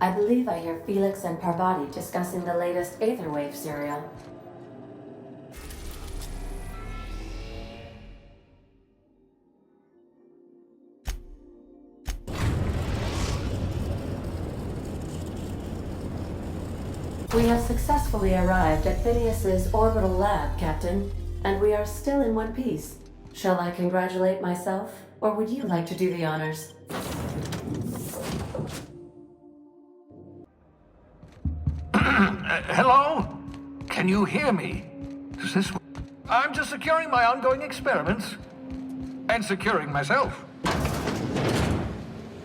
I believe I hear Felix and Parvati discussing the latest Aetherwave serial. We have successfully arrived at Phineas's orbital lab, Captain, and we are still in one piece. Shall I congratulate myself, or would you like to do the honors? Hello? Can you hear me? Is this... I'm just securing my ongoing experiments. And securing myself.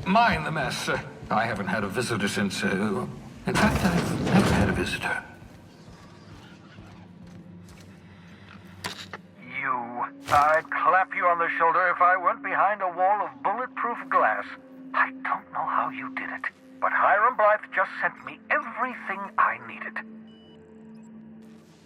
Mind the mess. I haven't had a visitor since... In fact, I've never had a visitor. I'd clap you on the shoulder if I weren't behind a wall of bulletproof glass. I don't know how you did it, but Hiram Blythe just sent me everything I needed.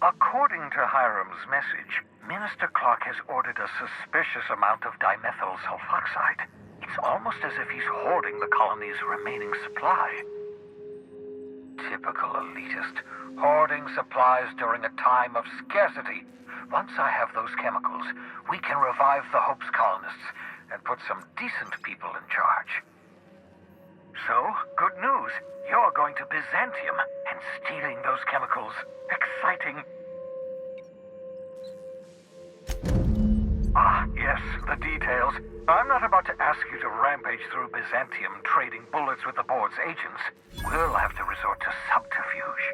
According to Hiram's message, Minister Clark has ordered a suspicious amount of dimethyl sulfoxide. It's almost as if he's hoarding the colony's remaining supply. Typical elitist, hoarding supplies during a time of scarcity. Once I have those chemicals, we can revive the Hope's colonists and put some decent people in charge. So, good news. You're going to Byzantium and stealing those chemicals. Exciting. Ah, yes, the details. I'm not about to ask you to rampage through Byzantium trading bullets with the board's agents. We'll have to resort to subterfuge.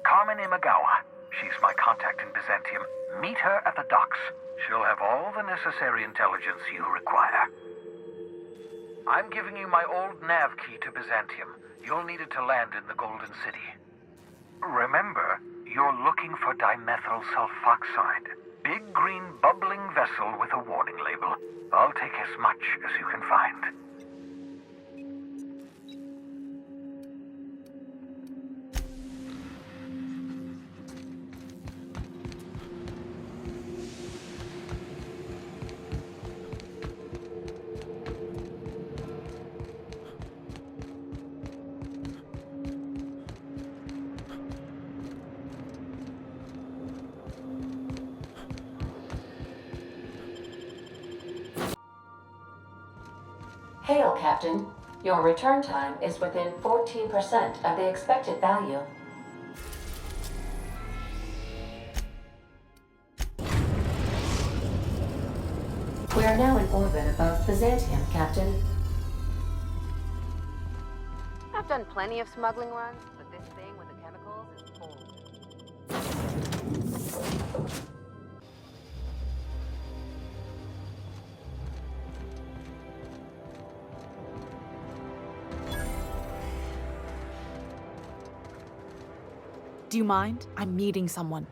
Carmen Imagawa. She's my contact in Byzantium. Meet her at the docks. She'll have all the necessary intelligence you require. I'm giving you my old nav key to Byzantium. You'll need it to land in the Golden City. Remember, you're looking for dimethyl sulfoxide. Big green bubbling vessel with a warning label. I'll take as much as you can find. Hail, Captain. Your return time is within 14% of the expected value. We are now in orbit above Byzantium, Captain. I've done plenty of smuggling runs, but this thing with the chemicals is old. Do you mind? I'm meeting someone.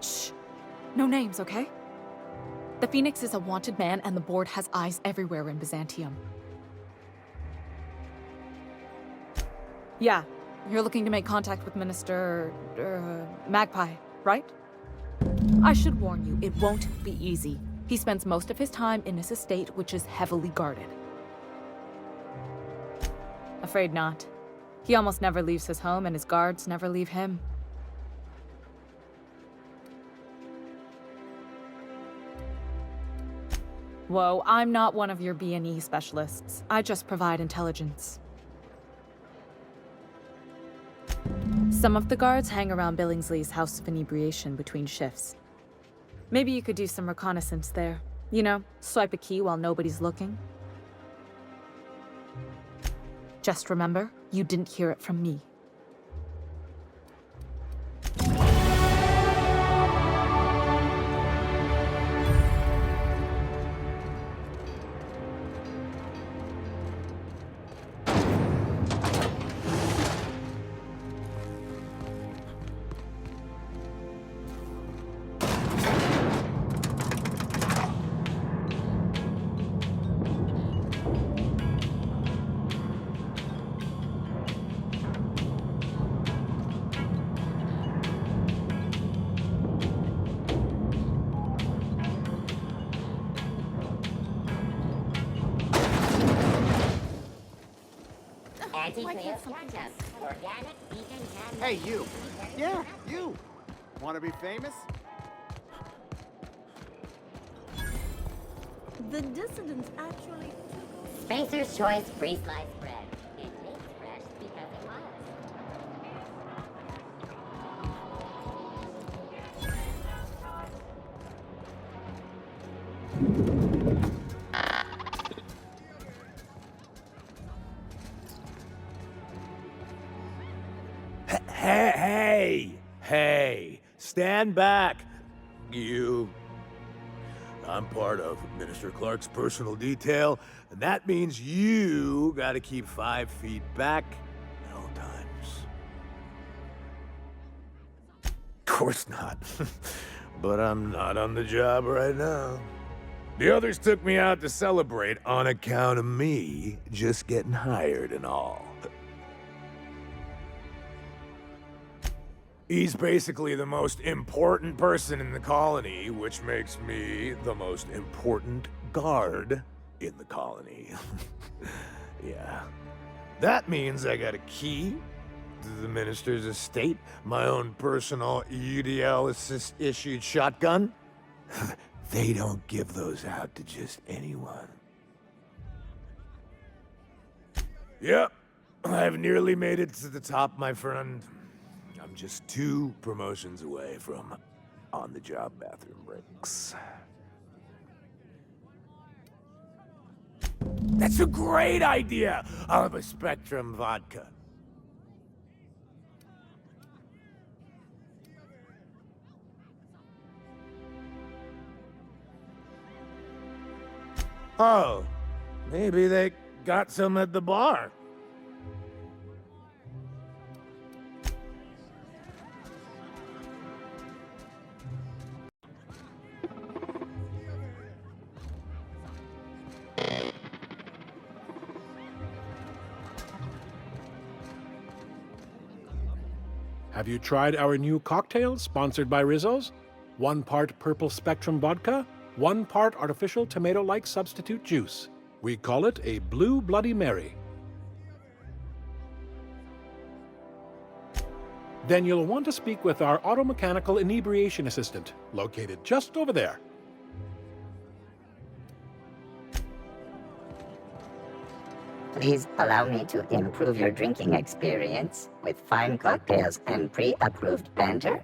Shh. No names, okay? The Phoenix is a wanted man, and the board has eyes everywhere in Byzantium. Yeah, you're looking to make contact with Minister... Magpie, right? I should warn you, it won't be easy. He spends most of his time in his estate, which is heavily guarded. Afraid not. He almost never leaves his home, and his guards never leave him. Whoa, I'm not one of your B&E specialists. I just provide intelligence. Some of the guards hang around Billingsley's House of Inebriation between shifts. Maybe you could do some reconnaissance there. You know, swipe a key while nobody's looking. Just remember, you didn't hear it from me. Anti-snail ketchup. Organic, vegan, and... Hey, you. Yeah, you. Want to be famous? The dissidents actually Spacer's Choice Free Sliced Bread. It tastes fresh because it was. Hey, stand back. You. I'm part of Minister Clark's personal detail, and that means you gotta keep 5 feet back at all times. Of course not. But I'm not on the job right now. The others took me out to celebrate on account of me just getting hired and all. He's basically the most important person in the colony, which makes me the most important guard in the colony. Yeah. That means I got a key to the minister's estate, my own personal UDL-issued shotgun. They don't give those out to just anyone. Yep, I've nearly made it to the top, my friend. I'm just 2 promotions away from on-the-job bathroom breaks. That's a great idea! I'll have a Spectrum vodka. Oh, maybe they got some at the bar. Have you tried our new cocktail sponsored by Rizzo's? 1 part Purple Spectrum vodka, 1 part artificial tomato-like substitute juice. We call it a Blue Bloody Mary. Then you'll want to speak with our automechanical inebriation assistant, located just over there. Please allow me to improve your drinking experience with fine cocktails and pre-approved banter.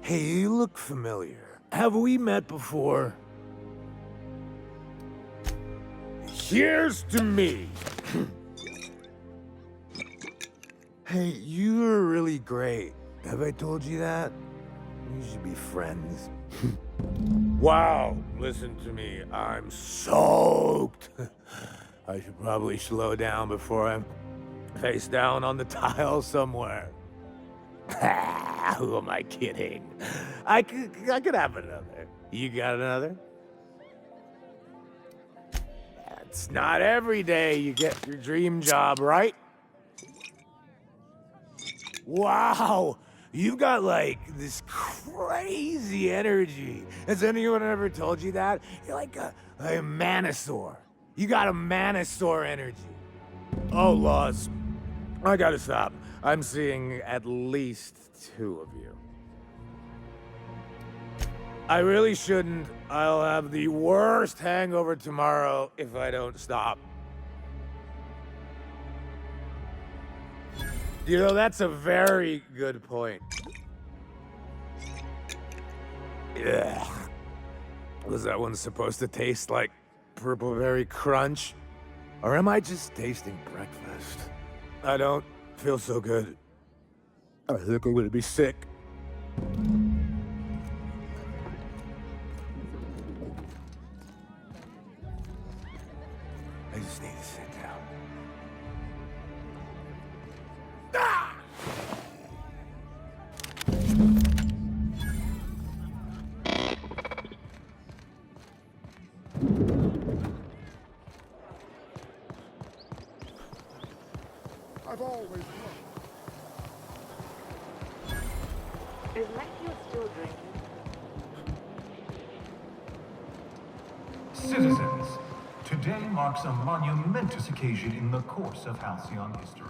Hey, you look familiar. Have we met before? Here's to me. Hey, you are really great. Have I told you that? We should be friends. Wow, listen to me. I'm soaked. I should probably slow down before I'm face down on the tile somewhere. Who am I kidding? I could have another. You got another? It's not every day you get your dream job, right? Wow, you've got like this crazy energy. Has anyone ever told you that? You're like a Manosaur. You got a Manosaur energy. Oh, Laws, I gotta stop. I'm seeing at least 2 of you. I really shouldn't. I'll have the worst hangover tomorrow if I don't stop. You know, that's a very good point. Yeah. Was that one supposed to taste like purple berry crunch? Or am I just tasting breakfast? I don't feel so good. I think I'm gonna be sick. I just need to sit down. Ah! I've always loved. Is Matthew still drinking? Citizens, today marks a monumentous occasion in the course of Halcyon history.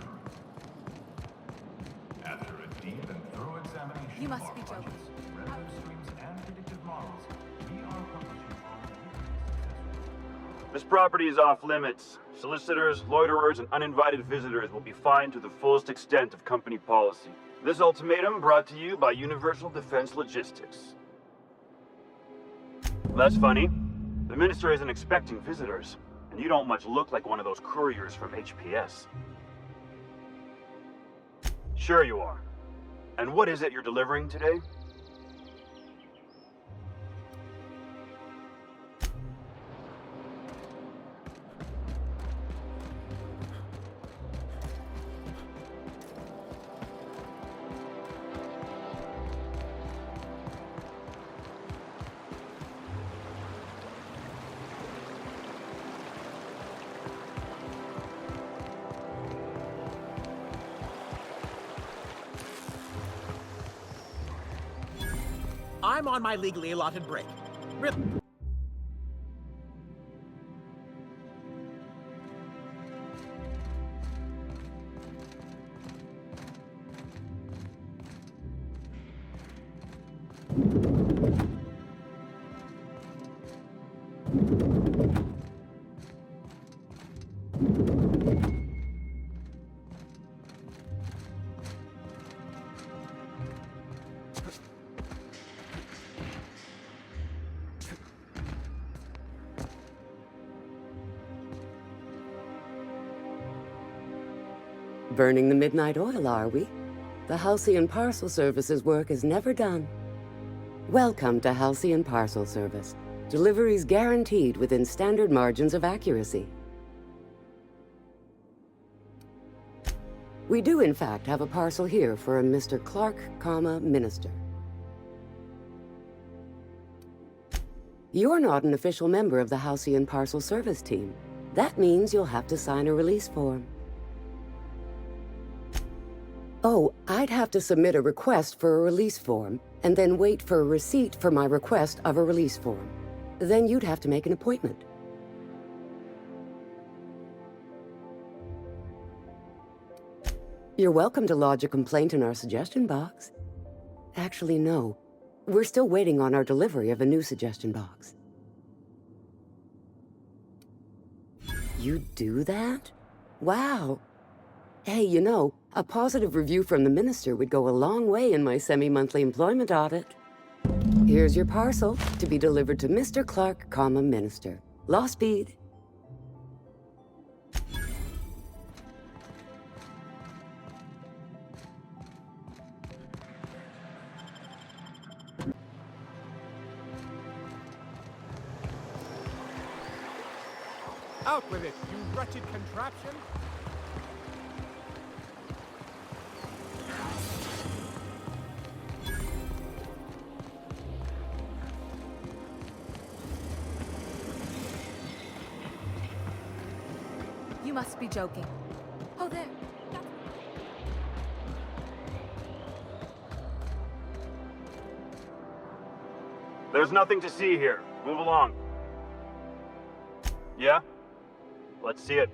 After a deep and thorough examination You of must our be joking. budgets, revenue streams, and predictive models, we are publishing our This property is off limits. Solicitors, loiterers, and uninvited visitors will be fined to the fullest extent of company policy. This ultimatum brought to you by Universal Defense Logistics. That's funny. The minister isn't expecting visitors, and you don't much look like one of those couriers from HPS. Sure you are. And what is it you're delivering today? I'm on my legally allotted break. Burning the midnight oil, are we? The Halcyon Parcel Service's work is never done. Welcome to Halcyon Parcel Service. Deliveries guaranteed within standard margins of accuracy. We do, in fact, have a parcel here for a Mr. Clark, Minister. You're not an official member of the Halcyon Parcel Service team. That means you'll have to sign a release form. Oh, I'd have to submit a request for a release form, and then wait for a receipt for my request of a release form. Then you'd have to make an appointment. You're welcome to lodge a complaint in our suggestion box. Actually, no. We're still waiting on our delivery of a new suggestion box. You do that? Wow. Hey, you know, a positive review from the minister would go a long way in my semi-monthly employment audit. Here's your parcel to be delivered to Mr. Clark, Minister. Law speed. Out with it, you wretched contraption! You must be joking. Oh, there. There's nothing to see here. Move along. Yeah? Let's see it.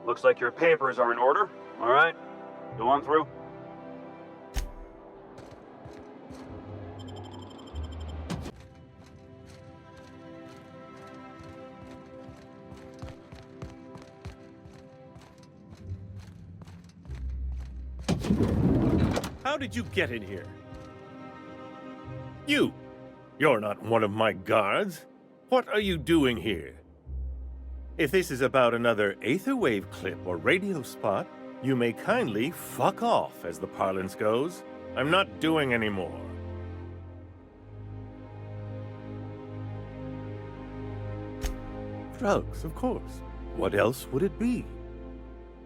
Looks like your papers are in order. All right. Go on through. How did you get in here? You're not one of my guards. What are you doing here? If this is about another Aetherwave clip or radio spot, you may kindly fuck off, as the parlance goes. I'm not doing any more. Drugs, of course. What else would it be?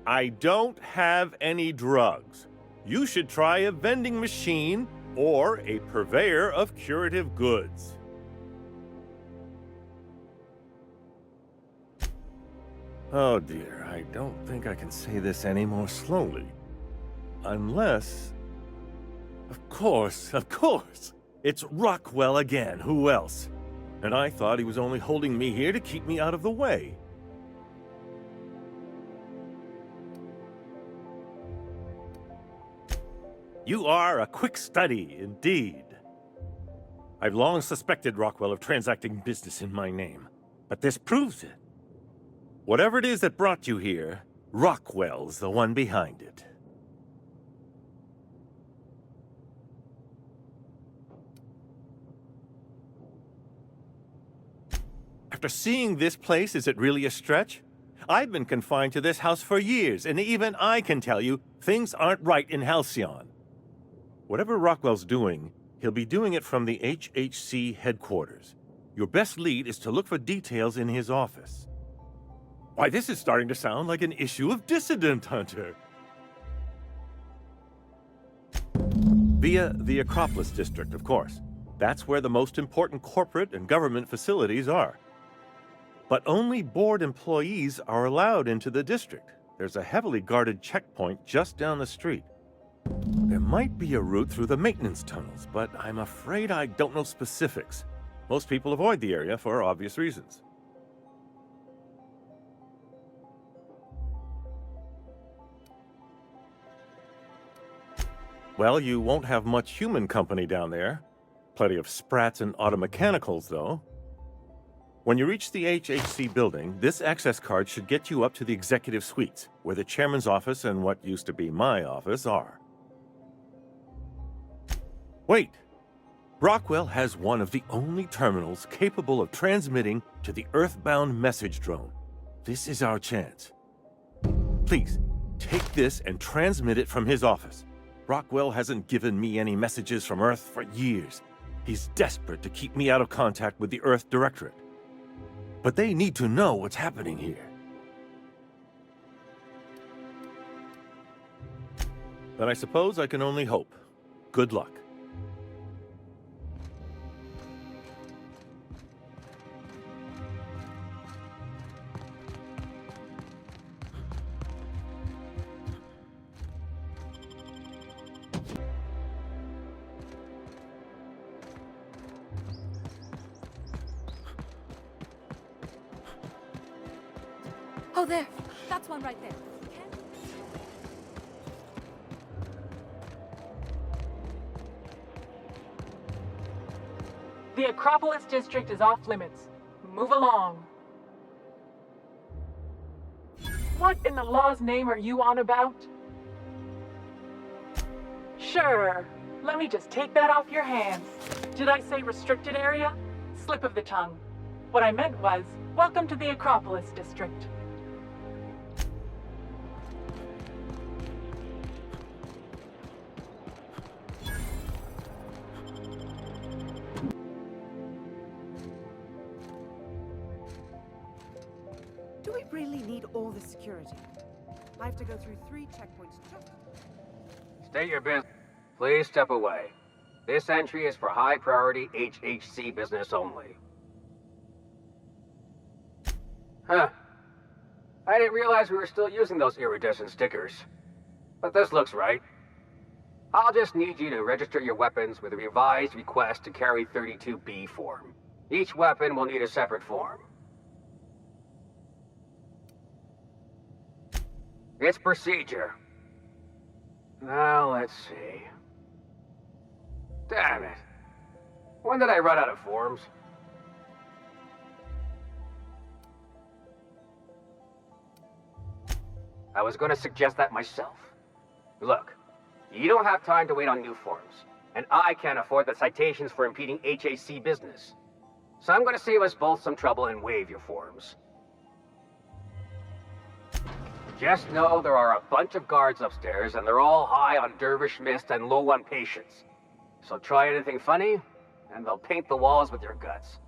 I don't have any drugs. You should try a vending machine or a purveyor of curative goods. Oh dear, I don't think I can say this any more slowly. Unless... Of course! It's Rockwell again, who else? And I thought he was only holding me here to keep me out of the way. You are a quick study, indeed. I've long suspected Rockwell of transacting business in my name, but this proves it. Whatever it is that brought you here, Rockwell's the one behind it. After seeing this place, is it really a stretch? I've been confined to this house for years, and even I can tell you, things aren't right in Halcyon. Whatever Rockwell's doing, he'll be doing it from the HHC headquarters. Your best lead is to look for details in his office. Why, this is starting to sound like an issue of Dissident Hunter. Via the Acropolis District, of course. That's where the most important corporate and government facilities are. But only board employees are allowed into the district. There's a heavily guarded checkpoint just down the street. There might be a route through the maintenance tunnels, but I'm afraid I don't know specifics. Most people avoid the area for obvious reasons. Well, you won't have much human company down there. Plenty of sprats and automechanicals, though. When you reach the HHC building, this access card should get you up to the executive suites, where the chairman's office and what used to be my office are. Wait! Rockwell has one of the only terminals capable of transmitting to the Earthbound message drone. This is our chance. Please, take this and transmit it from his office. Rockwell hasn't given me any messages from Earth for years. He's desperate to keep me out of contact with the Earth Directorate. But they need to know what's happening here. Then I suppose I can only hope. Good luck. Oh, there. That's one right there. The Acropolis District is off limits. Move along. What in the law's name are you on about? Sure. Let me just take that off your hands. Did I say restricted area? Slip of the tongue. What I meant was, welcome to the Acropolis District. Do we really need all the security? I have to go through 3 checkpoints just... State your business. Please step away. This entry is for high-priority HHC business only. Huh. I didn't realize we were still using those iridescent stickers. But this looks right. I'll just need you to register your weapons with a revised request to carry 32B form. Each weapon will need a separate form. It's procedure. Now, let's see. Damn it. When did I run out of forms? I was going to suggest that myself. Look, You don't have time to wait on new forms, and I can't afford the citations for impeding HAC business. So I'm going to save us both some trouble and waive your forms. Just know there are a bunch of guards upstairs, and they're all high on dervish mist and low on patience. So try anything funny, and they'll paint the walls with your guts.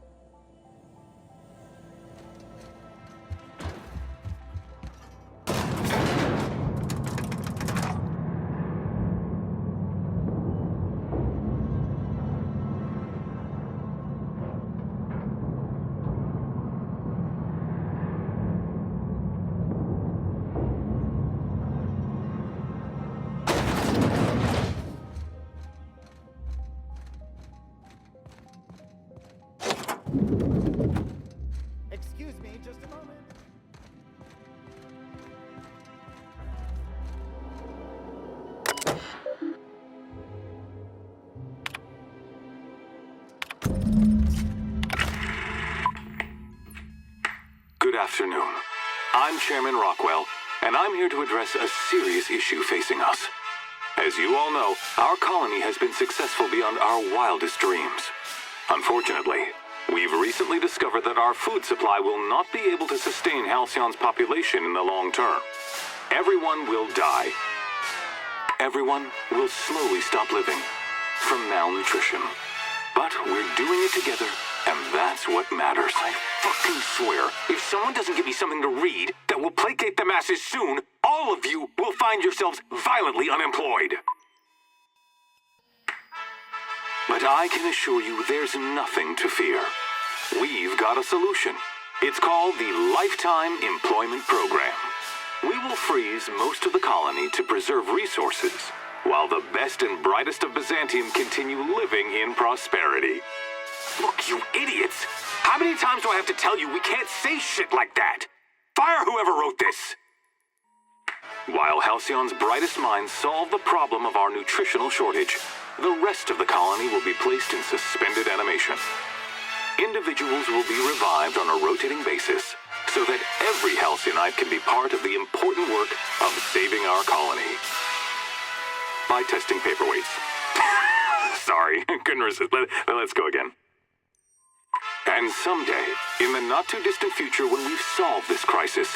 Excuse me, just a moment. Good afternoon. I'm Chairman Rockwell, and I'm here to address a serious issue facing us. As you all know, our colony has been successful beyond our wildest dreams. Unfortunately, we've recently discovered that our food supply will not be able to sustain Halcyon's population in the long term. Everyone will die. Everyone will slowly stop living from malnutrition. But we're doing it together, and that's what matters. I fucking swear, if someone doesn't give me something to read that will placate the masses soon, all of you will find yourselves violently unemployed. But I can assure you there's nothing to fear. We've got a solution. It's called the Lifetime Employment Program. We will freeze most of the colony to preserve resources, while the best and brightest of Byzantium continue living in prosperity. Look, you idiots! How many times do I have to tell you we can't say shit like that? Fire whoever wrote this! While Halcyon's brightest minds solve the problem of our nutritional shortage, the rest of the colony will be placed in suspended animation. Individuals will be revived on a rotating basis, so that every Halcyonite can be part of the important work of saving our colony. By testing paperweights. Sorry, couldn't resist. Let's go again. And someday, in the not-too-distant future when we've solved this crisis,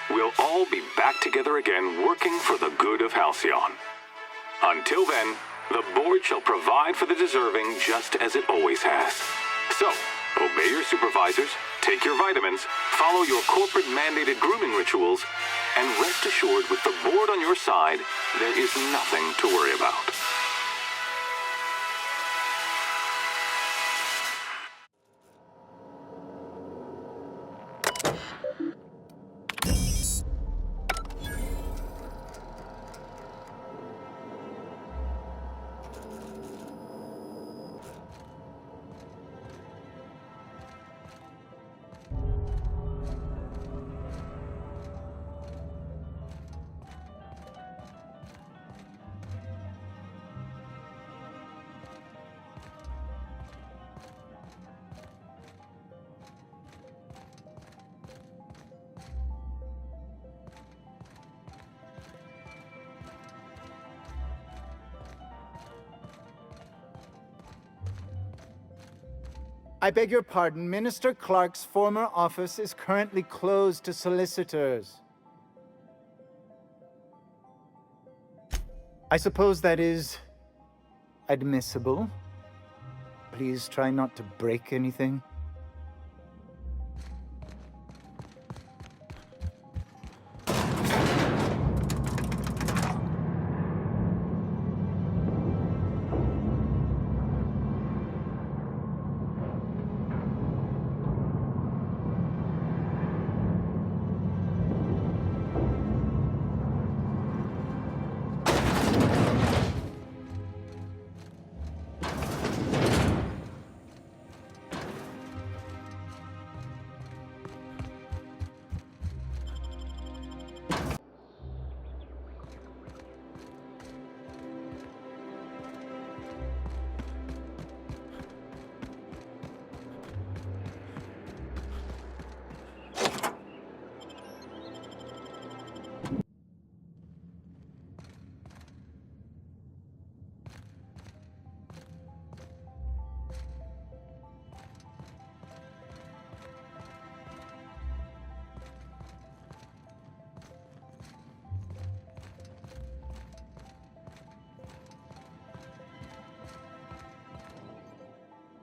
we'll all be back together again working for the good of Halcyon. Until then, the board shall provide for the deserving just as it always has. So, obey your supervisors, take your vitamins, follow your corporate-mandated grooming rituals, and rest assured with the board on your side, there is nothing to worry about. I beg your pardon, Minister Clark's former office is currently closed to solicitors. I suppose that is admissible. Please try not to break anything.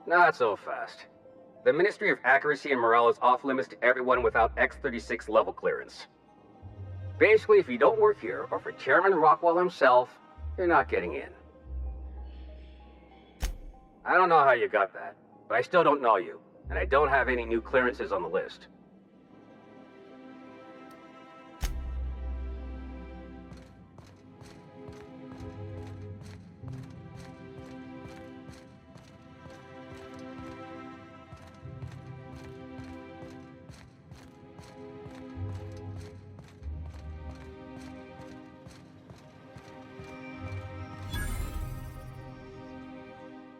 Not so fast. The Ministry of Accuracy and Morale is off limits to everyone without X-36 level clearance. Basically, if you don't work here, or for Chairman Rockwell himself, you're not getting in. I don't know how you got that, but I still don't know you, and I don't have any new clearances on the list.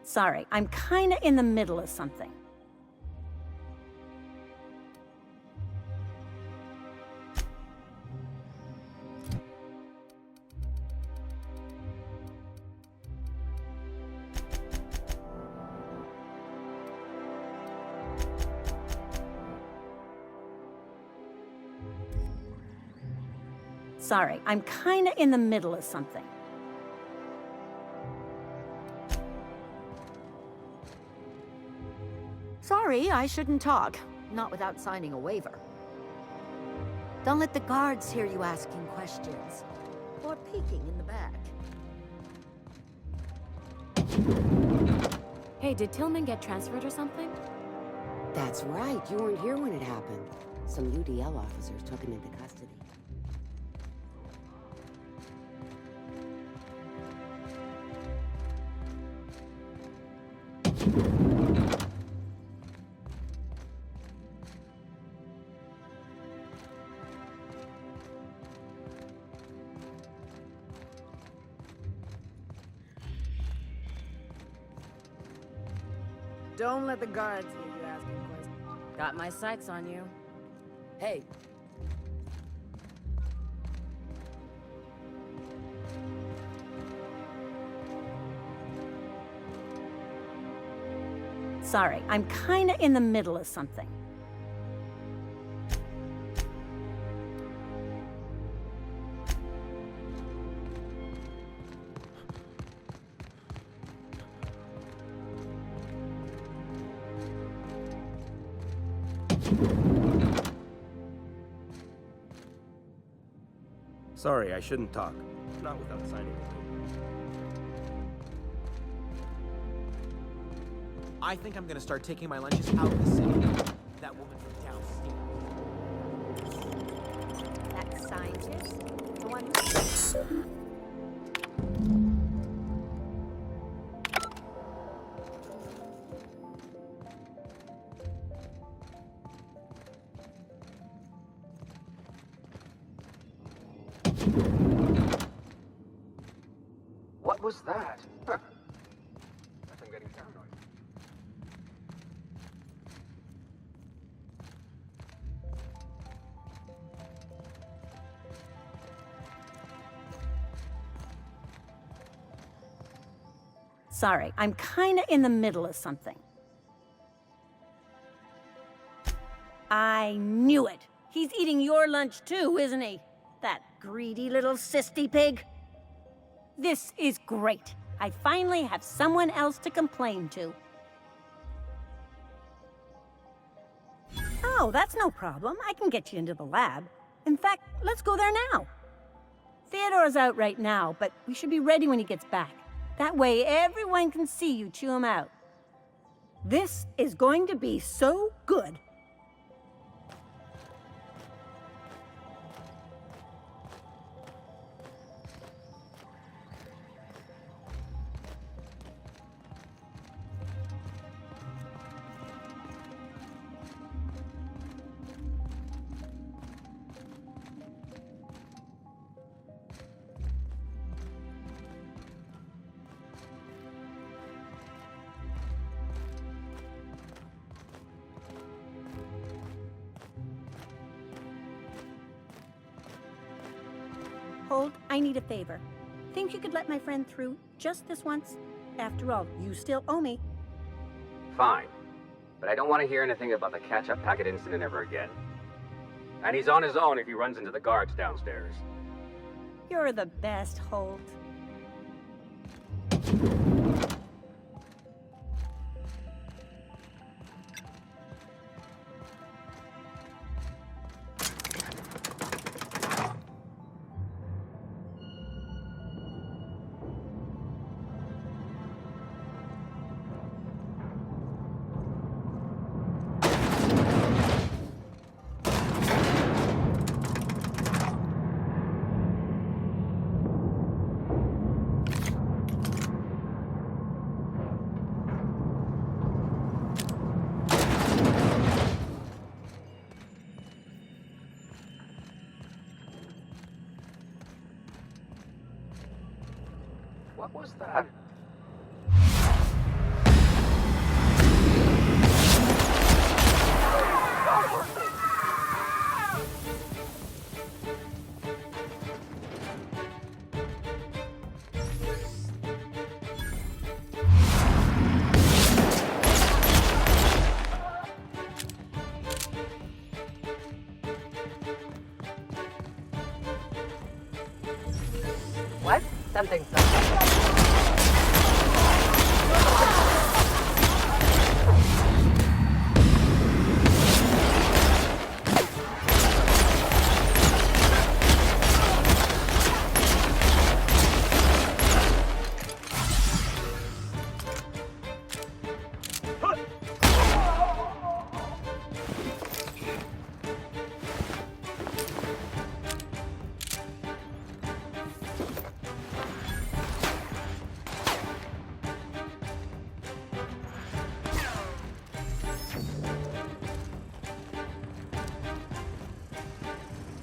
Sorry, I'm kinda in the middle of something. Sorry, I'm kinda in the middle of something. Sorry, I shouldn't talk. Not without signing a waiver. Don't let the guards hear you asking questions. Or peeking in the back. Hey, did Tillman get transferred or something? That's right, you weren't here when it happened. Some UDL officers took him into custody. Don't let the guards hear you asking questions. Got my sights on you. Hey. Sorry, I'm kinda in the middle of something. Sorry, I shouldn't talk. Not without signing it. I think I'm gonna start taking my lunches out of the city. That woman from downstairs. That scientist? The one who... What was that? Huh. I'm getting paranoid. Sorry, I'm kinda in the middle of something. I knew it! He's eating your lunch too, isn't he? That greedy little cysty pig. This is great. I finally have someone else to complain to. Oh, that's no problem. I can get you into the lab. In fact, let's go there now. Theodore's out right now, but we should be ready when he gets back. That way everyone can see you chew him out. This is going to be so good. Hold, I need a favor. Think you could let my friend through just this once? After all, you still owe me. Fine. But I don't want to hear anything about the catch-up packet incident ever again. And he's on his own if he runs into the guards downstairs. You're the best, Holt. was that? What? Something.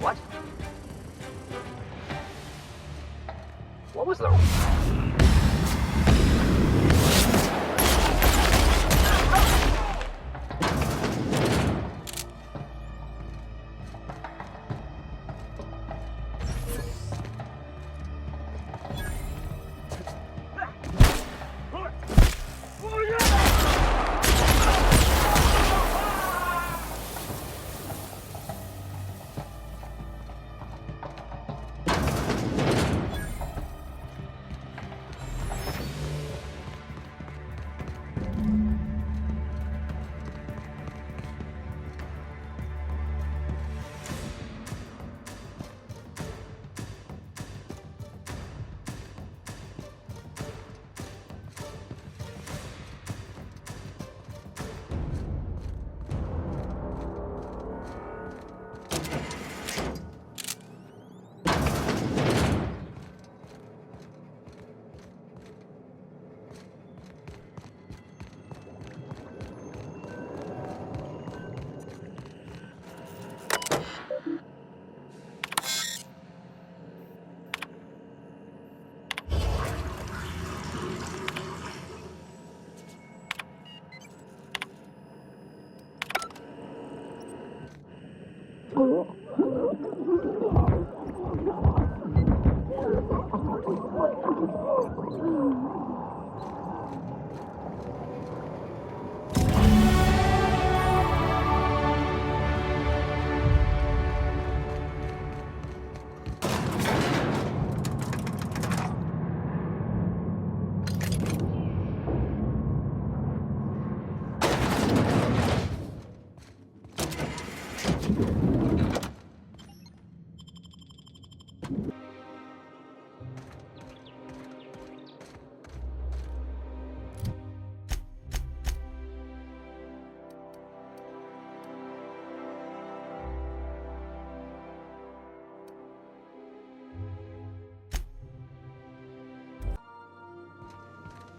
What? What was the...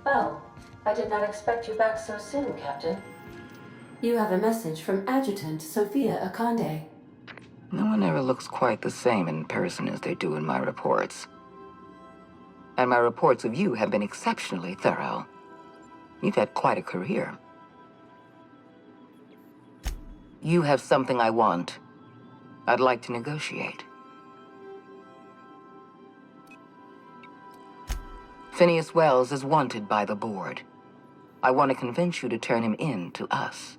Well, I did not expect you back so soon, Captain. You have a message from Adjutant Sophia Akande. No one ever looks quite the same in person as they do in my reports. And my reports of you have been exceptionally thorough. You've had quite a career. You have something I want. I'd like to negotiate. Phineas Wells is wanted by the board. I want to convince you to turn him in to us.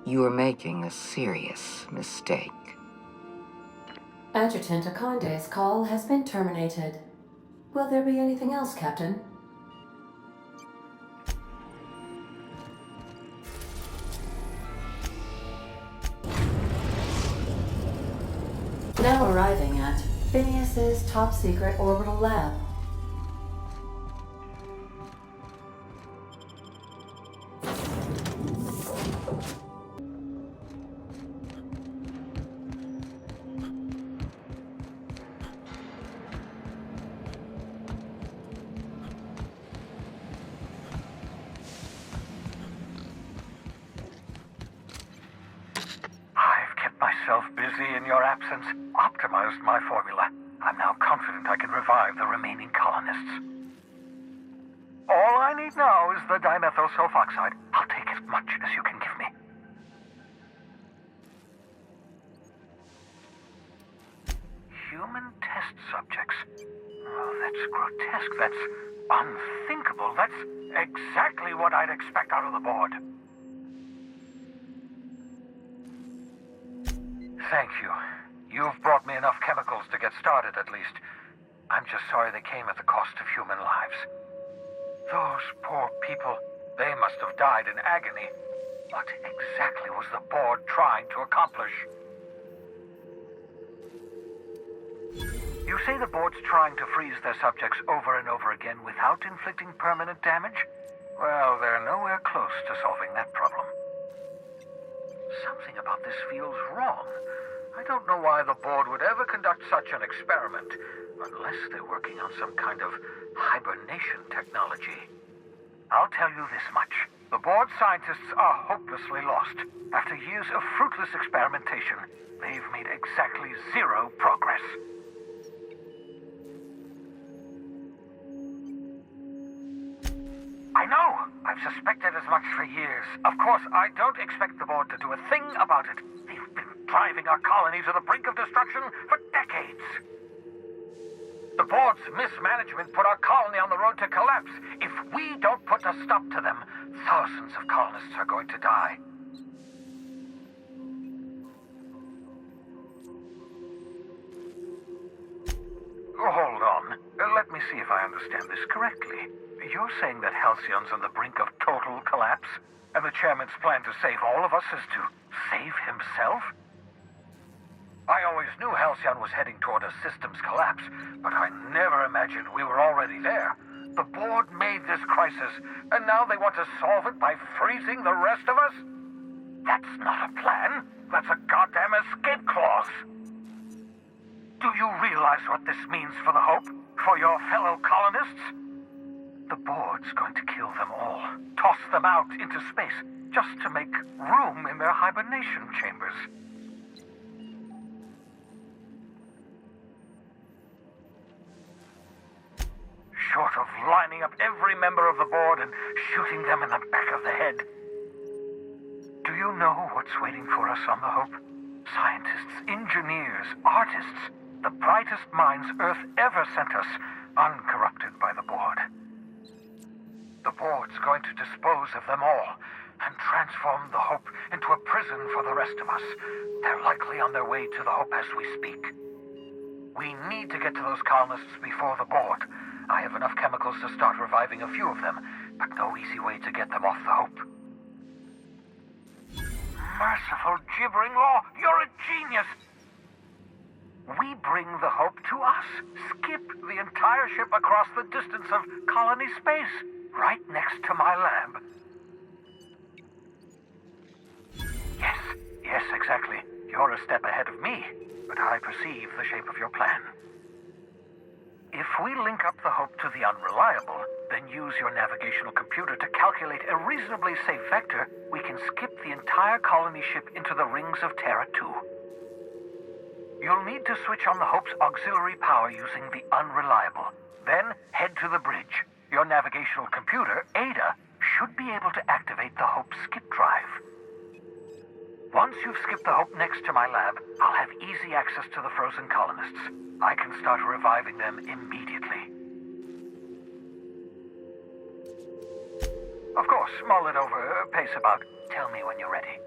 You are making a serious mistake. Adjutant Akande's call has been terminated. Will there be anything else, Captain? Now arriving at Phineas's top-secret orbital lab. I've kept myself busy in your absence, optimizing neutralized my formula. I'm now confident I can revive the remaining colonists. All I need now is the dimethyl sulfoxide. I'll take as much as you can give me. Human test subjects. Oh, that's grotesque. That's unthinkable. That's exactly what I'd expect out of the board. Thank you. You've brought me enough chemicals to get started, at least. I'm just sorry they came at the cost of human lives. Those poor people, they must have died in agony. What exactly was the board trying to accomplish? You say the board's trying to freeze their subjects over and over again without inflicting permanent damage? Well, they're nowhere close to solving that problem. Something about this feels wrong. I don't know why the board would ever conduct such an experiment, unless they're working on some kind of hibernation technology. I'll tell you this much. The board scientists are hopelessly lost. After years of fruitless experimentation, they've made exactly zero progress. I know! I've suspected as much for years. Of course, I don't expect the board to do a thing about it. They've been driving our colony to the brink of destruction for decades. The board's mismanagement put our colony on the road to collapse. If we don't put a stop to them, thousands of colonists are going to die. Hold on. Let me see if I understand this correctly. You're saying that Halcyon's on the brink of total collapse, and the chairman's plan to save all of us is to save himself? I always knew Halcyon was heading toward a systems collapse, but I never imagined we were already there. The board made this crisis, and now they want to solve it by freezing the rest of us? That's not a plan. That's a goddamn escape clause. Do you realize what this means for the Hope? For your fellow colonists? The board's going to kill them all, toss them out into space, just to make room in their hibernation chambers. Short of lining up every member of the board and shooting them in the back of the head. Do you know what's waiting for us on the Hope? Scientists, engineers, artists, the brightest minds Earth ever sent us, uncorrupted by the board. The board's going to dispose of them all and transform the Hope into a prison for the rest of us. They're likely on their way to the Hope as we speak. We need to get to those colonists before the board. I have enough chemicals to start reviving a few of them, but no easy way to get them off the Hope. Merciful gibbering law, you're a genius! We bring the Hope to us. Skip the entire ship across the distance of colony space, right next to my lab. Yes, exactly. You're a step ahead of me, but I perceive the shape of your plan. If we link up the Hope to the Unreliable, then use your navigational computer to calculate a reasonably safe vector, we can skip the entire colony ship into the rings of Terra 2. You'll need to switch on the Hope's auxiliary power using the Unreliable. Then head to the bridge. Your navigational computer, Ada, should be able to activate the Hope's skip drive. Once you've skipped the Hope next to my lab, I'll have easy access to the frozen colonists. I can start reviving them immediately. Of course, mull it over, pace about. Tell me when you're ready.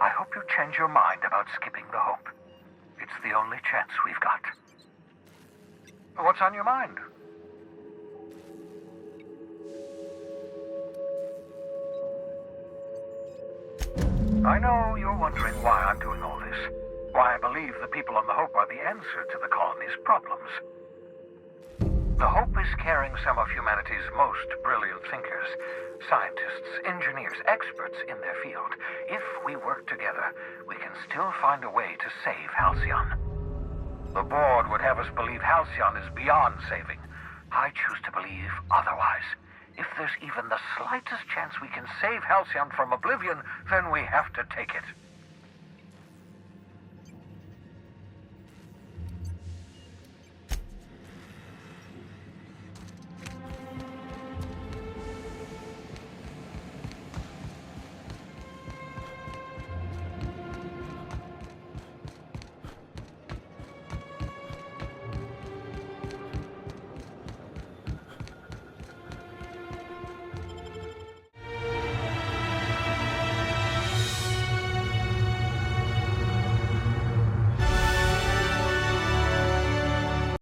I hope you change your mind about skipping the Hope. It's the only chance we've got. What's on your mind? I know you're wondering why I'm doing all this. Why I believe the people on the Hope are the answer to the colony's problems. The Hope is carrying some of humanity's most brilliant thinkers, scientists, engineers, experts in their field. If we work together, we can still find a way to save Halcyon. The board would have us believe Halcyon is beyond saving. I choose to believe otherwise. If there's even the slightest chance we can save Halcyon from oblivion, then we have to take it.